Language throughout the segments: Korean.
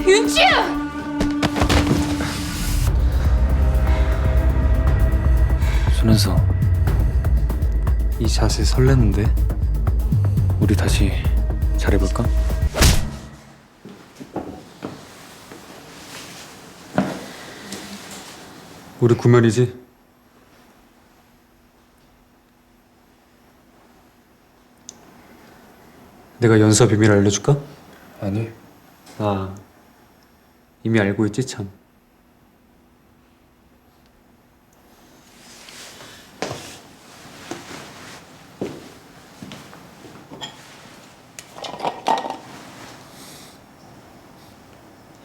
윤지우! 손은서, 이 자세 설레는데? 우리 다시 잘해볼까? 우리 구면이지? 내가 연수와 비밀 알려줄까? 아니. 아, 이미 알고 있지 참.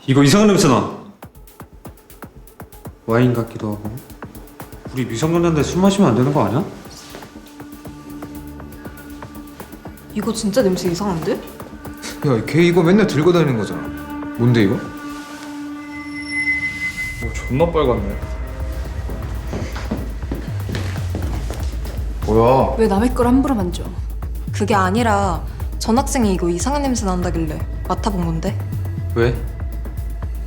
이거 이상한 냄새 나. 와인 같기도 하고. 우리 미성년자인데 술 마시면 안 되는 거 아니야? 이거 진짜 냄새 이상한데? 야, 걔 이거 맨날 들고 다니는 거잖아. 뭔데 이거? 뭐 존나 빨갛네. 뭐야? 왜 남의 걸 함부로 만져? 그게 아니라 전학생이 이거 이상한 냄새 난다길래 맡아본 건데. 왜?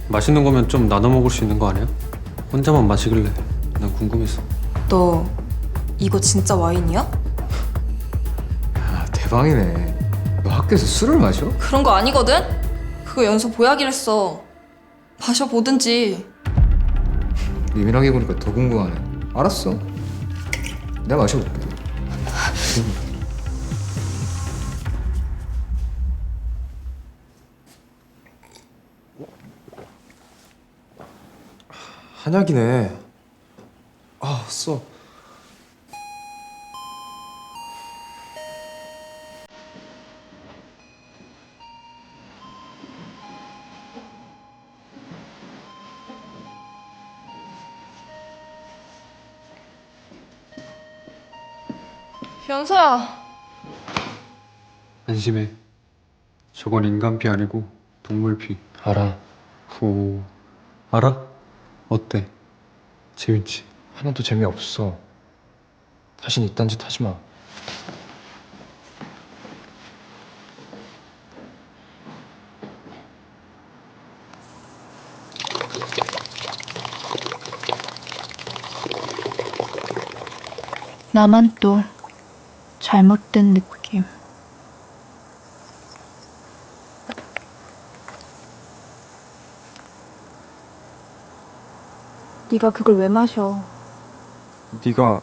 맛있는 거면 좀 나눠 먹을 수 있는 거 아니야? 혼자만 마시길래 난 궁금해서. 너 이거 진짜 와인이야? 야, 대박이네. 너 학교에서 술을 마셔? 그런 거 아니거든? 그거 연서 보약이랬어. 마셔보든지. 예민하게 보니까 더 궁금하네. 알았어. 내가 마셔볼게. 한약이네. 아, 써. 연서야. 안심해. 저건 인간 피 아니고 동물 피. 알아. 후. 알아? 어때? 재밌지? 하나도 재미없어. 다신 이딴 짓 하지 마. 나만 또 잘못된 느낌. 네가 그걸 왜 마셔? 네가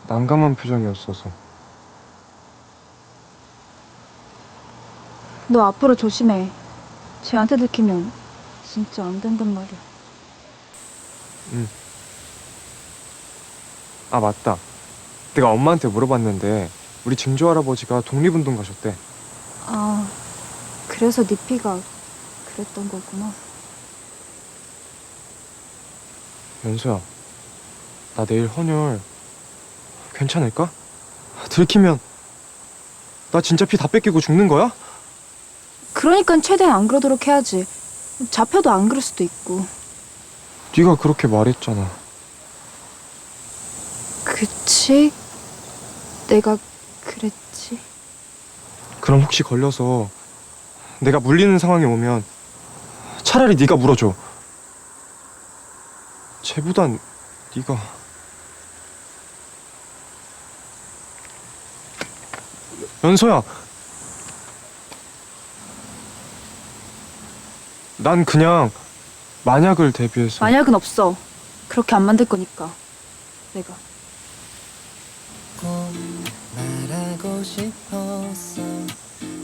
난감한 표정이었어서. 너 앞으로 조심해. 쟤한테 들키면 진짜 안 된단 말이야. 아, 맞다. 내가 엄마한테 물어봤는데 우리 증조 할아버지가 독립운동 가셨대. 아, 그래서 네 피가 그랬던 거구나. 연수야, 나 내일 헌혈 괜찮을까? 들키면 나 진짜 피 다 뺏기고 죽는 거야? 그러니까 최대한 안 그러도록 해야지. 잡혀도 안 그럴 수도 있고. 네가 그렇게 말했잖아. 그치? 내가 그랬지. 그럼 혹시 걸려서 내가 물리는 상황이 오면 차라리 네가 물어줘. 쟤보단 네가. 연서야, 난 그냥 만약을 대비해서. 만약은 없어. 그렇게 안 만들 거니까. 내가. 말하고 싶었어.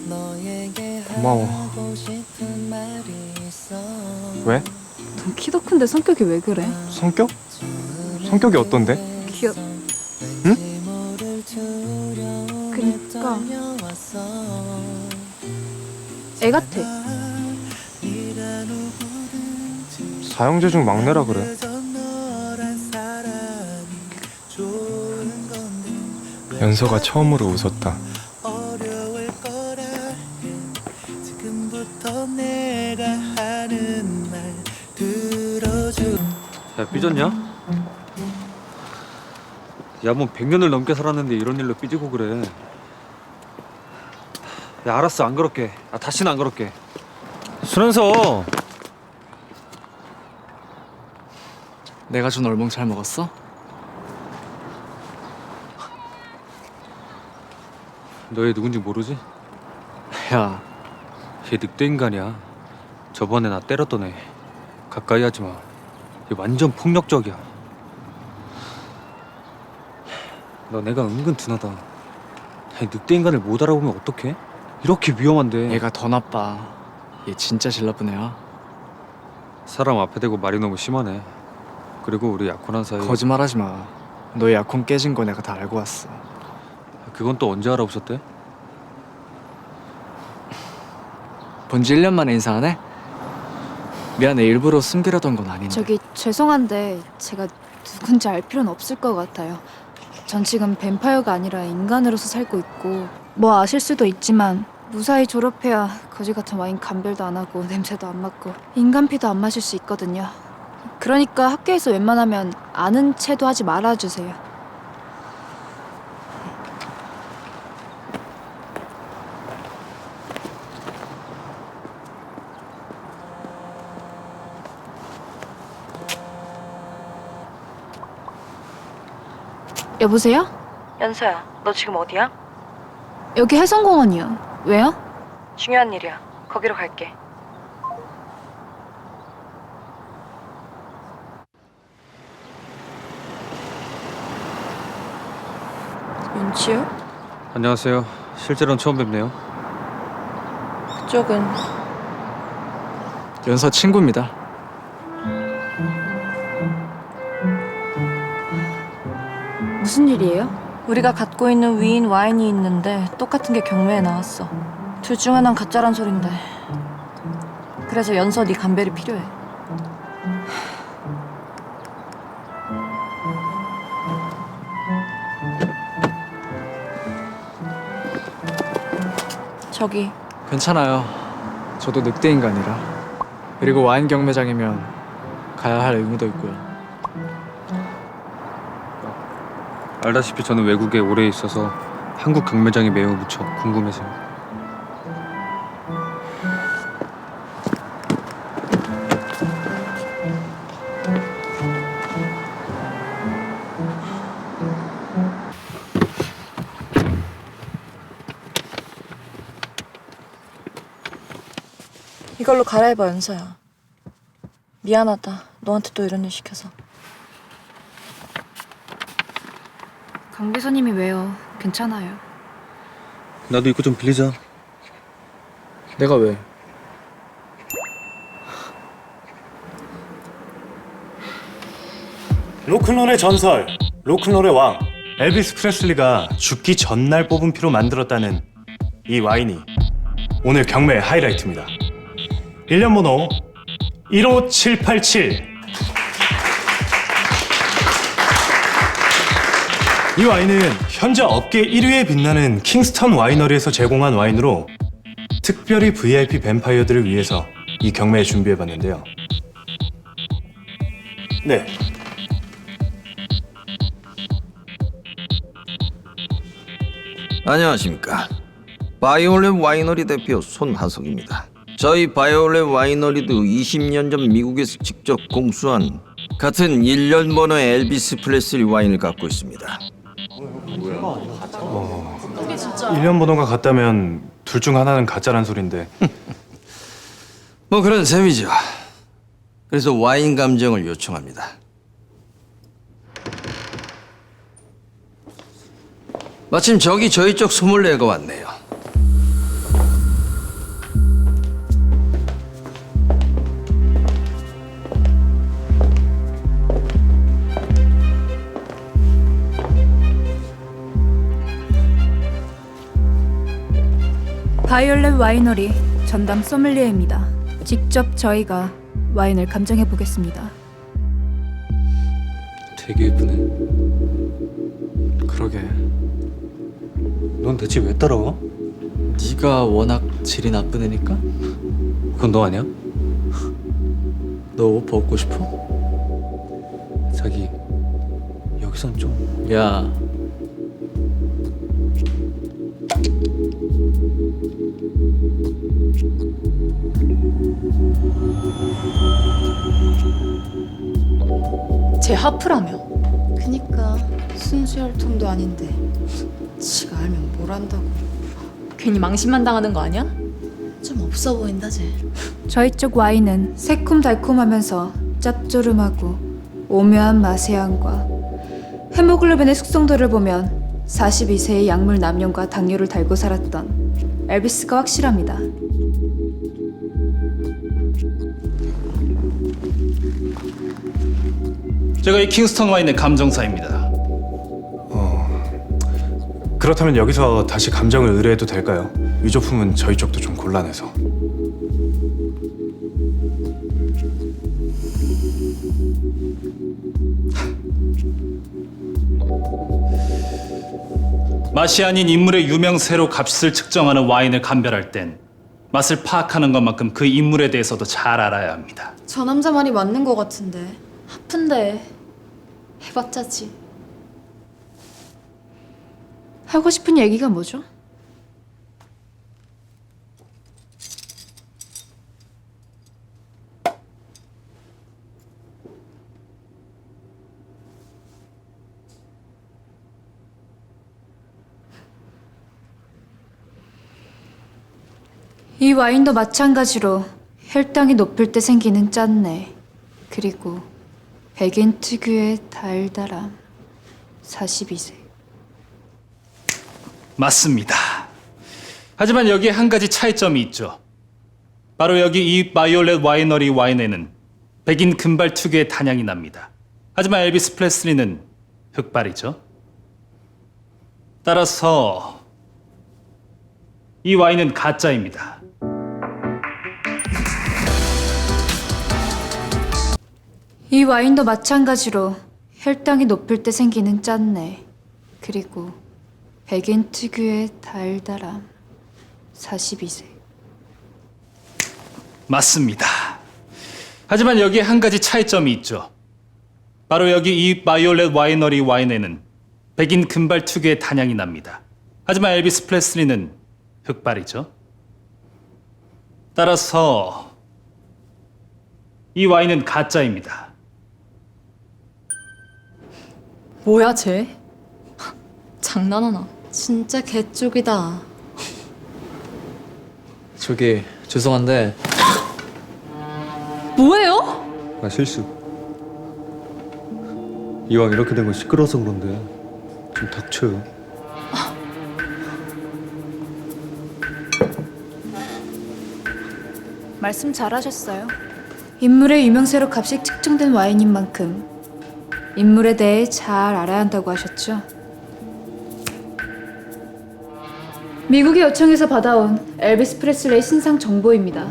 너에게 고마워. 하고 싶은 말이 있어. 왜? 넌 키도 큰데 성격이 왜 그래? 성격? 성격이 어떤데? 귀엽. 그러니까 애 같아. 사형제 중 막내라 그래. 연서가 처음으로 웃었다. 어려울 거라 해. 지금부터 내가 하는 말 들어줘. 야, 삐졌냐? 야, 뭐 100년을 넘게 살았는데 이런 일로 삐지고 그래. 야, 알았어, 안 그럴게. 다시는 안 그럴게. 순원서, 내가 준 얼멍 잘 먹었어? 너 얘 누군지 모르지? 야, 얘 늑대 인간이야. 저번에 나 때렸던 애. 가까이 하지 마. 얘 완전 폭력적이야. 너 내가 은근 둔하다. 아니, 늑대 인간을 못 알아보면 어떡해? 이렇게 위험한데. 얘가 더 나빠. 얘 진짜 질 나쁜 애야. 사람 앞에 대고 말이 너무 심하네. 그리고 우리 약혼한 사이. 거짓말하지 마. 너의 약혼 깨진 거 내가 다 알고 왔어. 그건 또 언제 알아보셨대? 본지 1년 만에 인사하네? 미안해, 일부러 숨기려던 건 아닌데. 저기 죄송한데 제가 누군지 알 필요는 없을 것 같아요. 전 지금 뱀파이어가 아니라 인간으로서 살고 있고 뭐 아실 수도 있지만 무사히 졸업해야 거지 같은 와인 감별도 안 하고 냄새도 안 맡고 인간 피도 안 마실 수 있거든요. 그러니까 학교에서 웬만하면 아는 체도 하지 말아주세요. 여보세요? 연서야, 너 지금 어디야? 여기 해성공원이요. 왜요? 중요한 일이야. 거기로 갈게. 윤치요? 안녕하세요. 실제로는 처음 뵙네요. 그쪽은 연서 친구입니다. 무슨 일이에요? 우리가 갖고 있는 위인 와인이 있는데 똑같은 게 경매에 나왔어. 둘 중 하나는 가짜란 소린데. 그래서 연서 네 감별이 필요해. 저기 괜찮아요. 저도 늑대 인간이라. 그리고 와인 경매장이면 가야 할 의무도 있고요. 알다시피 저는 외국에 오래 있어서 한국 경매장이 매우 무척 궁금해서요. 이걸로 갈아입어, 연서야. 미안하다. 너한테 또 이런 일 시켜서. 강 비서님이 왜요? 괜찮아요. 나도 이거 좀 빌리자. 내가 왜? 로큰롤의 전설, 로큰롤의 왕 엘비스 프레슬리가 죽기 전날 뽑은 피로 만들었다는 이 와인이 오늘 경매의 하이라이트입니다. 1년 번호 15787. 이 와인은 현재 업계 1위에 빛나는 킹스턴 와이너리에서 제공한 와인으로 특별히 VIP 뱀파이어들을 위해서 이 경매에 준비해봤는데요. 네. 안녕하십니까. 바이올렛 와이너리 대표 손하석입니다. 저희 바이올렛 와이너리도 20년 전 미국에서 직접 공수한 같은 1년 번호의 엘비스 프레슬리 와인을 갖고 있습니다. 1년 번호가 같다면 둘 중 하나는 가짜란 소린데. 뭐 그런 셈이죠. 그래서 와인 감정을 요청합니다. 마침 저기 저희 쪽 소믈리에가 왔네요. 바이올렛 와이너리 전담 소믈리에입니다. 직접 저희가 와인을 감정해 보겠습니다. 되게 예쁘네. 그러게. 넌 대체 왜 따라와? 네가 워낙 질이 나쁜 애니까? 그건 너 아니야? 너 옷 벗고 싶어? 자기 여기선 좀. 야, 제 하프라며. 그니까 순수 혈통도 아닌데 지가 알면 뭘 안다고. 괜히 망신만 당하는 거 아니야? 좀 없어 보인다 쟤. 저희 쪽 와인은 새콤달콤하면서 짭조름하고 오묘한 맛의 향과 헤모글로빈의 숙성도를 보면 42세의 약물 남용과 당뇨를 달고 살았던 엘비스가 확실합니다. 제가 이 킹스턴 와인의 감정사입니다. 그렇다면 여기서 다시 감정을 의뢰해도 될까요? 위조품은 저희 쪽도 좀 곤란해서. 맛이 아닌 인물의 유명세로 값을 측정하는 와인을 감별할 땐 맛을 파악하는 것만큼 그 인물에 대해서도 잘 알아야 합니다. 저 남자 말이 맞는 거 같은데. 하픈데 해봤자지. 하고 싶은 얘기가 뭐죠? 이 와인도 마찬가지로 혈당이 높을 때 생기는 짠내, 그리고 백인 특유의 달달함. 42세. 맞습니다. 하지만 여기에 한 가지 차이점이 있죠. 바로 여기 이 바이올렛 와이너리 와인에는 백인 금발 특유의 단향이 납니다. 하지만 엘비스 프레슬리는 흑발이죠. 따라서 이 와인은 가짜입니다. 이 와인도 마찬가지로 혈당이 높을 때 생기는 짠내, 그리고 백인 특유의 달달함. 42세. 맞습니다. 하지만 여기에 한 가지 차이점이 있죠. 바로 여기 이 바이올렛 와이너리 와인에는 백인 금발 특유의 단향이 납니다. 하지만 엘비스 프레슬리는 흑발이죠. 따라서 이 와인은 가짜입니다. 뭐야 쟤? 장난하나? 진짜 개쪽이다. 저기 죄송한데 뭐예요? 아 실수. 이왕 이렇게 된 건 시끄러워서 그런데 좀 닥쳐요. 말씀 잘하셨어요. 인물의 유명세로 값이 측정된 와인인 만큼 인물에 대해 잘 알아야 한다고 하셨죠? 미국의 요청에서 받아온 엘비스 프레슬리의 신상 정보입니다.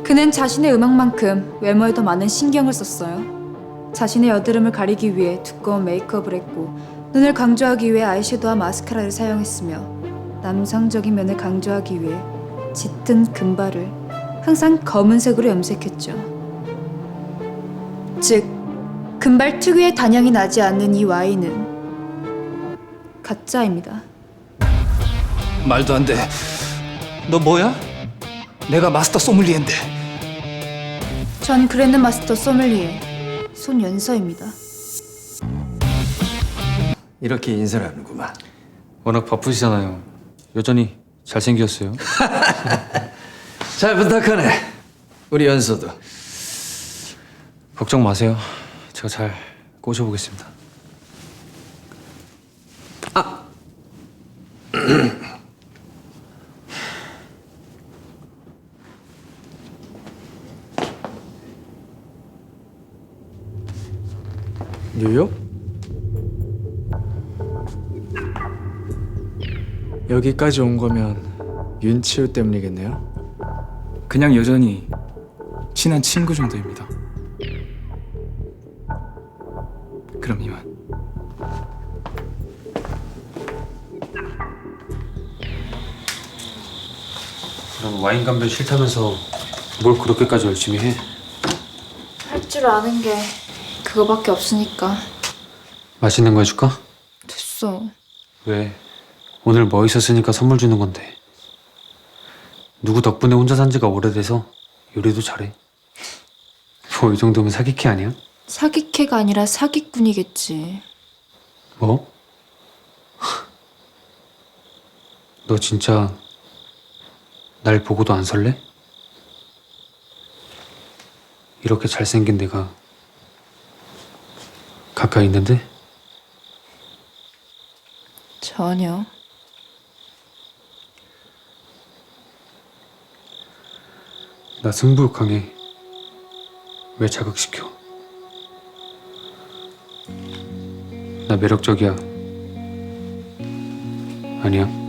그는 자신의 음악만큼 외모에 더 많은 신경을 썼어요. 자신의 여드름을 가리기 위해 두꺼운 메이크업을 했고 눈을 강조하기 위해 아이섀도우와 마스카라를 사용했으며 남성적인 면을 강조하기 위해 짙은 금발을 항상 검은색으로 염색했죠. 즉, 금발 특유의 단향이 나지 않는 이 와인은 가짜입니다. 말도 안 돼. 너 뭐야? 내가 마스터 소믈리에인데. 전 그랜드 마스터 소믈리에 손연서입니다. 이렇게 인사를 하는구만. 워낙 바쁘시잖아요. 여전히 잘생겼어요. 잘 부탁하네. 우리 연서도. 걱정 마세요. 제가 잘 꼬셔보겠습니다. 뉴욕? 여기까지 온 거면 윤치우 때문이겠네요. 그냥 여전히 친한 친구 정도입니다. 그럼 이만. 그럼 와인 감별 싫다면서 뭘 그렇게까지 열심히 해? 할 줄 아는 게 그거밖에 없으니까. 맛있는 거 해줄까? 됐어. 왜? 오늘 뭐 있었으니까 선물 주는 건데. 누구 덕분에 혼자 산 지가 오래돼서 요리도 잘해. 뭐 이 정도면 사기캐 아니야? 사기캐가 아니라 사기꾼이겠지. 뭐? 너 진짜 날 보고도 안 설레? 이렇게 잘생긴 내가 가까이 있는데? 전혀. 나 승부욕 강해. 왜 자극시켜? 나 매력적이야. 아니야?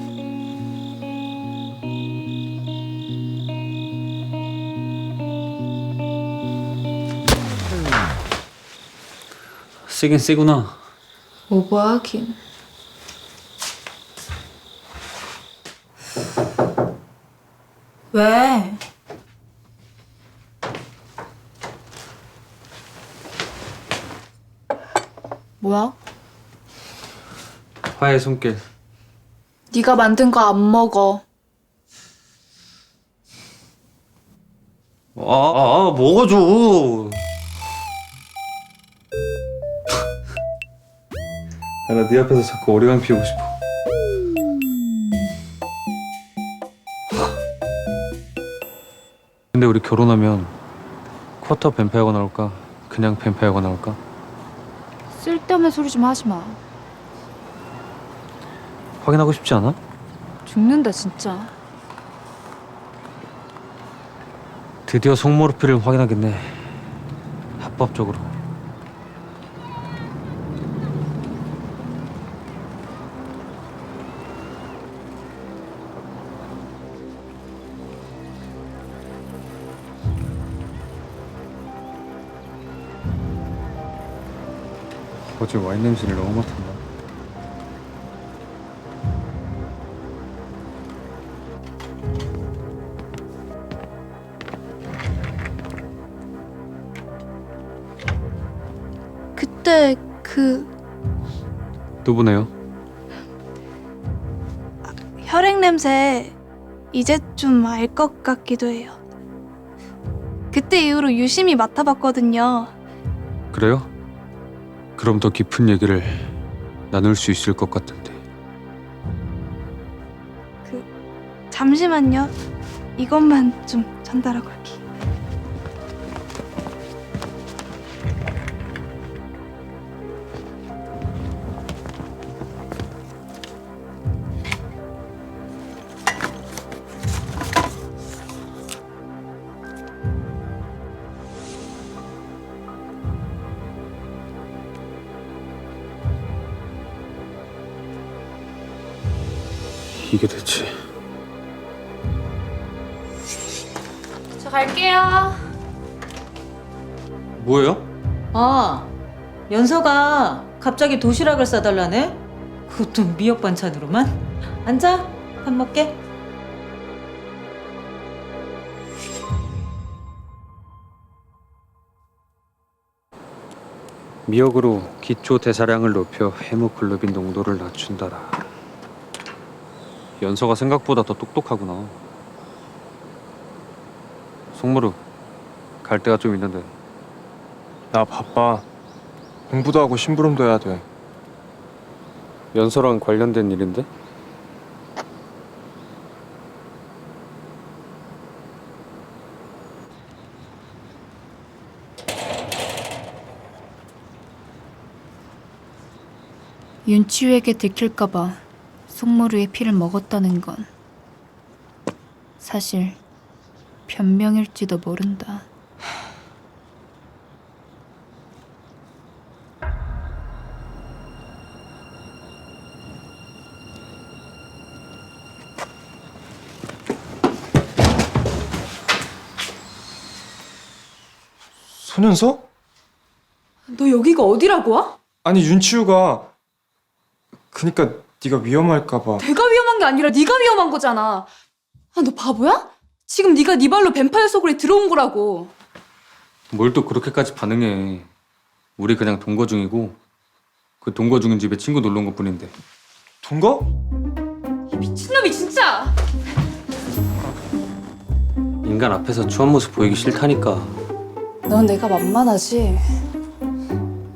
세긴 세구나. 오버하긴. 왜? 뭐야? 화해 손길. 네가 만든 거 안 먹어. 먹어줘. 나 네 앞에서 자꾸 오리강 피우고 싶어. 근데 우리 결혼하면 쿼터 뱀파이어가 나올까? 그냥 뱀파이어가 나올까? 쓸데없는 소리 좀 하지 마. 확인하고 싶지 않아? 죽는다 진짜. 드디어 송모르피를 확인하겠네. 합법적으로. 어제 와인 냄새를 너무 맡았나? 그때 누구네요? 혈액 냄새 이제 좀 알 것 같기도 해요. 그때 이후로 유심히 맡아봤거든요. 그래요? 그럼 더 깊은 얘기를 나눌 수 있을 것 같은데. 잠시만요. 이것만 좀 전달하고 올게. 이게 대체 저 갈게요. 뭐예요? 연서가 갑자기 도시락을 싸달라네? 그것도 미역 반찬으로만? 앉아, 밥 먹게. 미역으로 기초 대사량을 높여 헤모글로빈 농도를 낮춘다라. 연서가 생각보다 더 똑똑하구나. 송무르, 갈 데가 좀 있는데. 나 바빠. 공부도 하고 심부름도 해야 돼. 연서랑 관련된 일인데? 윤치우에게 들킬까봐 송모르의 피를 먹었다는 건 사실 변명일지도 모른다. 손현서? 너 여기가 어디라고 와? 아니 윤치우가 그니까 네가 위험할까봐. 내가 위험한 게 아니라 네가 위험한 거잖아. 너 바보야? 지금 네가 네 발로 뱀파이어 속으로 들어온 거라고. 뭘 또 그렇게까지 반응해. 우리 그냥 동거 중이고 그 동거 중인 집에 친구 놀러 온 것뿐인데. 동거? 이 미친놈이 진짜. 인간 앞에서 추한 모습 보이기 싫다니까. 넌 내가 만만하지?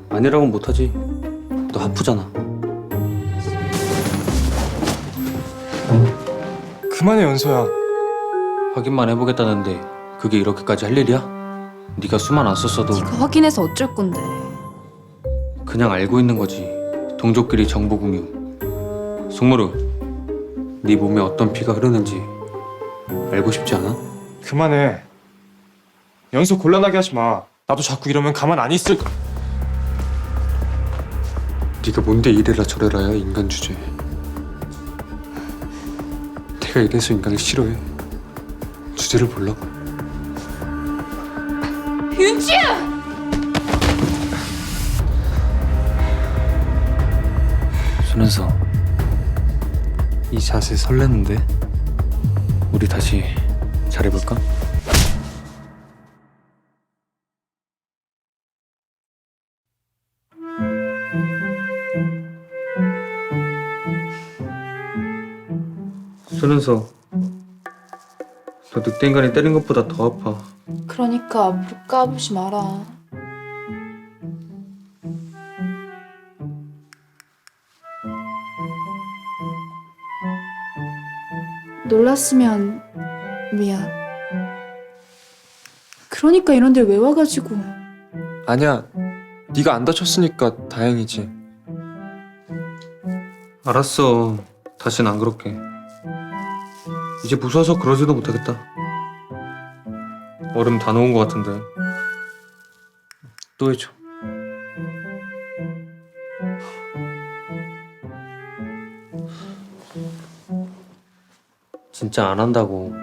아니라고는 못하지. 너 하프잖아. 그만해 연서야. 확인만 해보겠다는데 그게 이렇게까지 할 일이야? 네가 수만 안 썼어도 네가 확인해서 어쩔 건데. 그냥 알고 있는 거지. 동족끼리 정보 공유. 송모르, 네 몸에 어떤 피가 흐르는지 알고 싶지 않아? 그만해. 연서 곤란하게 하지 마. 나도 자꾸 이러면 가만 안 있을. 네가 뭔데 이래라 저래라야 인간 주제. 내가 이래서 인간을 싫어해. 주제를 몰라. 윤지야! 손은서, 이 자세 설레는데? 우리 다시 잘해볼까? 손은서, 너 늑대 인간이 때린 것보다 더 아파. 그러니까 앞으로 까부지 마라. 놀랐으면 미안. 그러니까 이런 데 왜 와가지고. 아니야. 네가 안 다쳤으니까 다행이지. 알았어. 다신 안 그럴게. 이제 무서워서 그러지도 못하겠다. 얼음 다 녹은 것 같은데. 또 해줘. 진짜 안 한다고.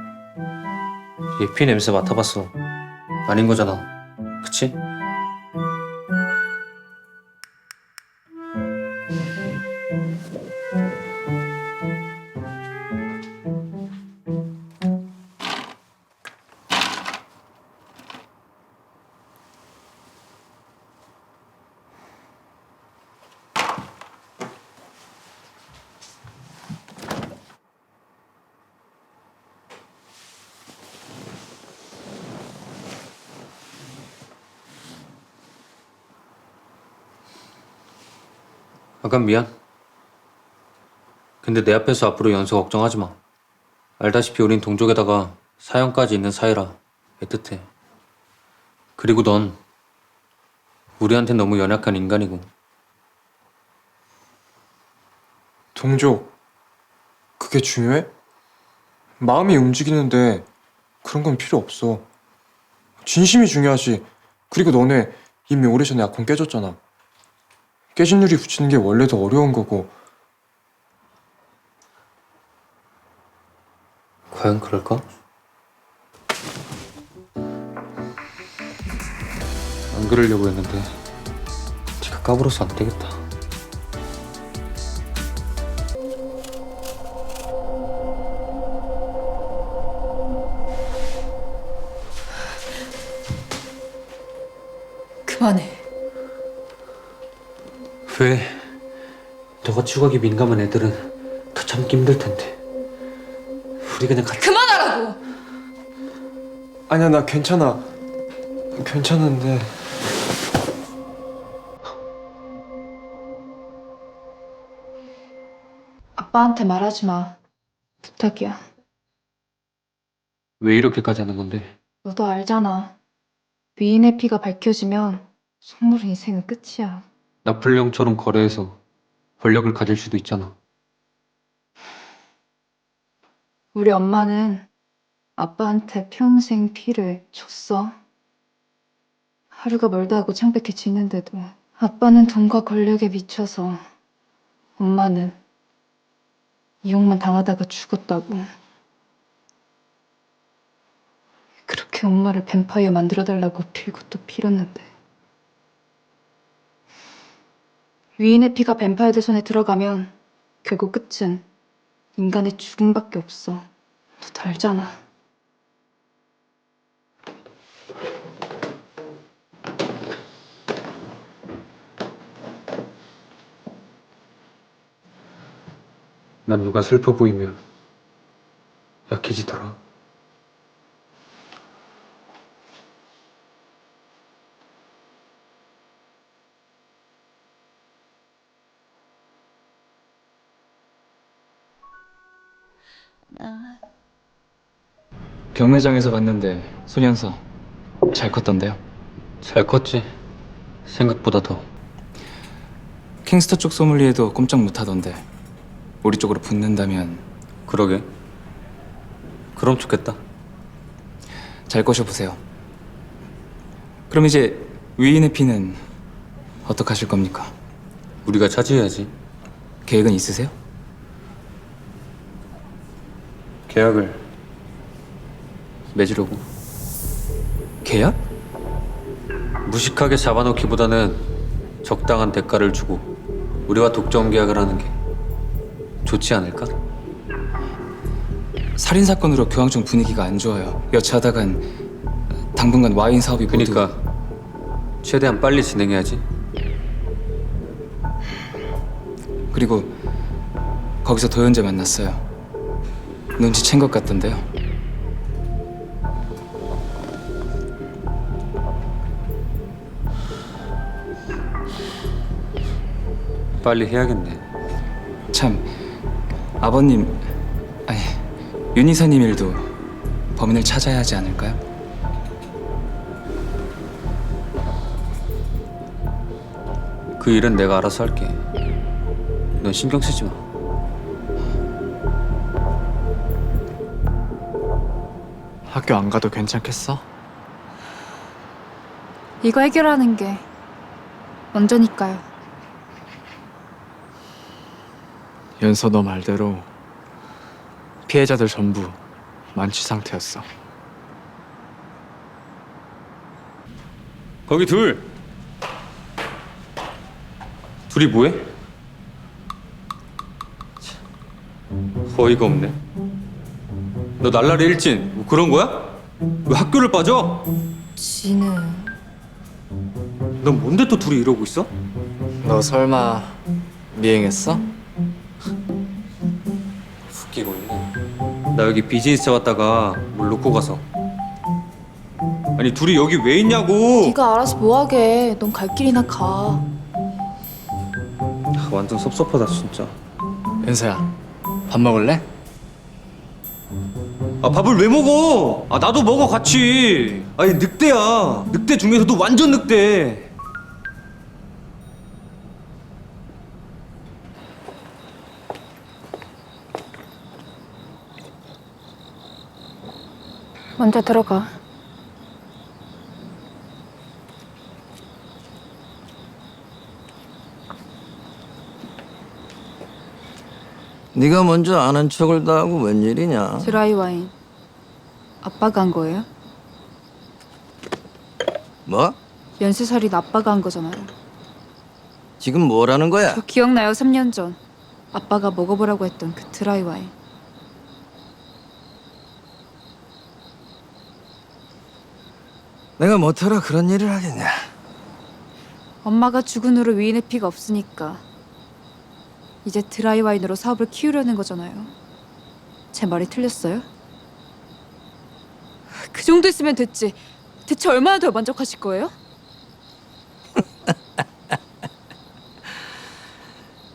얘 피 냄새 맡아봤어. 아닌 거잖아. 그치? 아까 미안. 근데 내 앞에서 앞으로 연서 걱정하지 마. 알다시피 우린 동족에다가 사형까지 있는 사이라 애틋해. 그리고 넌 우리한텐 너무 연약한 인간이고. 동족, 그게 중요해? 마음이 움직이는데 그런 건 필요 없어. 진심이 중요하지. 그리고 너네 이미 오래전에 약혼 깨졌잖아. 깨진 유리 붙이는 게 원래 더 어려운 거고. 과연 그럴까? 안 그러려고 했는데 네가 까불어서 안 되겠다. 그만해. 왜? 너가 추각이 민감한 애들은 더 참기 힘들 텐데. 우리 그냥 같이. 그만하라고! 아니야, 나 괜찮아. 괜찮은데. 아빠한테 말하지 마. 부탁이야. 왜 이렇게까지 하는 건데? 너도 알잖아. 위인의 피가 밝혀지면 속물 인생은 끝이야. 나폴레옹처럼 거래해서 권력을 가질 수도 있잖아. 우리 엄마는 아빠한테 평생 피를 줬어. 하루가 멀다 하고 창백해지는데도 아빠는 돈과 권력에 미쳐서, 엄마는 이용만 당하다가 죽었다고. 그렇게 엄마를 뱀파이어 만들어달라고 빌고 또 빌었는데, 위인의 피가 뱀파이어들 손에 들어가면 결국 끝은 인간의 죽음밖에 없어. 너도 알잖아. 난 누가 슬퍼 보이면 약해지더라. 경매장에서 봤는데 소년서 잘 컸던데요. 잘 컸지. 생각보다 더. 킹스터 쪽 소믈리에도 꼼짝 못하던데 우리 쪽으로 붙는다면 그러게. 그럼 좋겠다. 잘 꼬셔보세요. 그럼 이제 위인의 피는 어떡하실 겁니까? 우리가 차지해야지. 계획은 있으세요? 계약을 맺으려고. 계약? 무식하게 잡아놓기보다는 적당한 대가를 주고 우리와 독점 계약을 하는 게 좋지 않을까? 살인 사건으로 교황청 분위기가 안 좋아요. 여차하다간 당분간 와인 사업이 모두 그러니까 최대한 빨리 진행해야지. 그리고 거기서 도연재 만났어요. 눈치챈 것 같던데요. 빨리 해야겠네. 참, 아버님, 아니 윤 이사님 일도 범인을 찾아야 하지 않을까요? 그 일은 내가 알아서 할게. 넌 신경 쓰지 마. 학교 안 가도 괜찮겠어? 이거 해결하는 게 먼저니까요. 연서 너 말대로 피해자들 전부 만취 상태였어. 거기 둘이 뭐해? 어이가 없네. 너 날라리 일진 뭐 그런 거야? 왜 학교를 빠져? 진우. 넌 뭔데 또 둘이 이러고 있어? 너 설마 미행했어? 웃기고 있네. 나 여기 비즈니스 왔다가 물 놓고 가서. 아니 둘이 여기 왜 있냐고. 네가 알아서 뭐하게. 넌 갈 길이나 가. 완전 섭섭하다 진짜. 연서야, 밥 먹을래? 아 밥을 왜 먹어? 아 나도 먹어 같이. 아니 늑대야. 늑대 중에서도 완전 늑대. 먼저 들어가. 네가 먼저 아는 척을 다 하고 웬일이냐? 드라이 와인. 아빠가 한 거예요? 뭐? 연쇄살인 아빠가 한 거잖아요. 지금 뭐라는 거야? 저 기억나요? 3년 전 아빠가 먹어보라고 했던 그 드라이 와인. 내가 뭐하러 그런 일을 하겠냐? 엄마가 죽은 후로 위인의 피가 없으니까 이제 드라이 와인으로 사업을 키우려는 거잖아요. 제 말이 틀렸어요? 그 정도 있으면 됐지. 대체 얼마나 더 만족하실 거예요?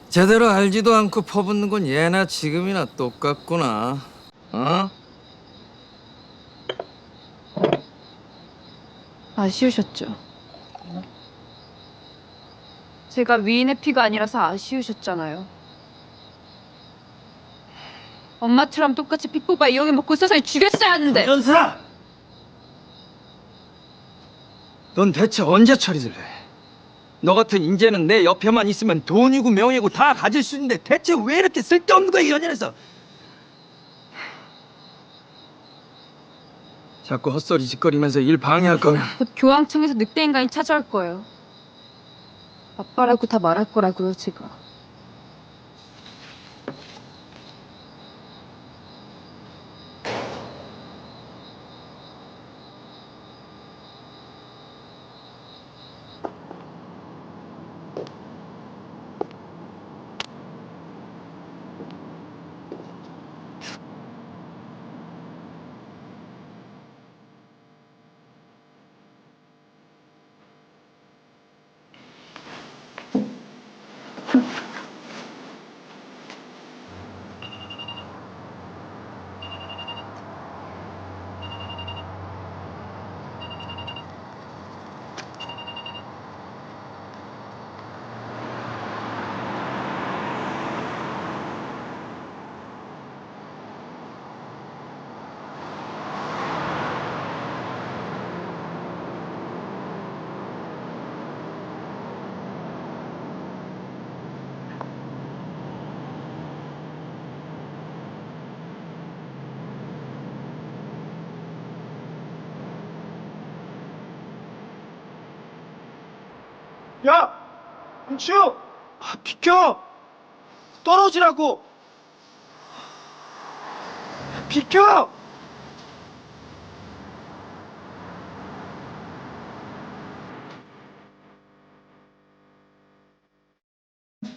제대로 알지도 않고 퍼붓는 건 예나 지금이나 똑같구나. 어? 아쉬우셨죠? 제가 위인의 피가 아니라서 아쉬우셨잖아요. 엄마처럼 똑같이 피 뽑아 이용해 먹고 서서히 죽였어야 하는데. 연사! 넌 대체 언제 처리를 해? 너 같은 인재는 내 옆에만 있으면 돈이고 명예고 다 가질 수 있는데 대체 왜 이렇게 쓸데없는 거야 이 연연해서? 자꾸 헛소리 짓거리면서 일 방해할 거면 곧 교황청에서 늑대 인간이 찾아올 거예요. 아빠라고 다 말할 거라고요, 제가. 야! 홍치우! 비켜! 떨어지라고! 비켜!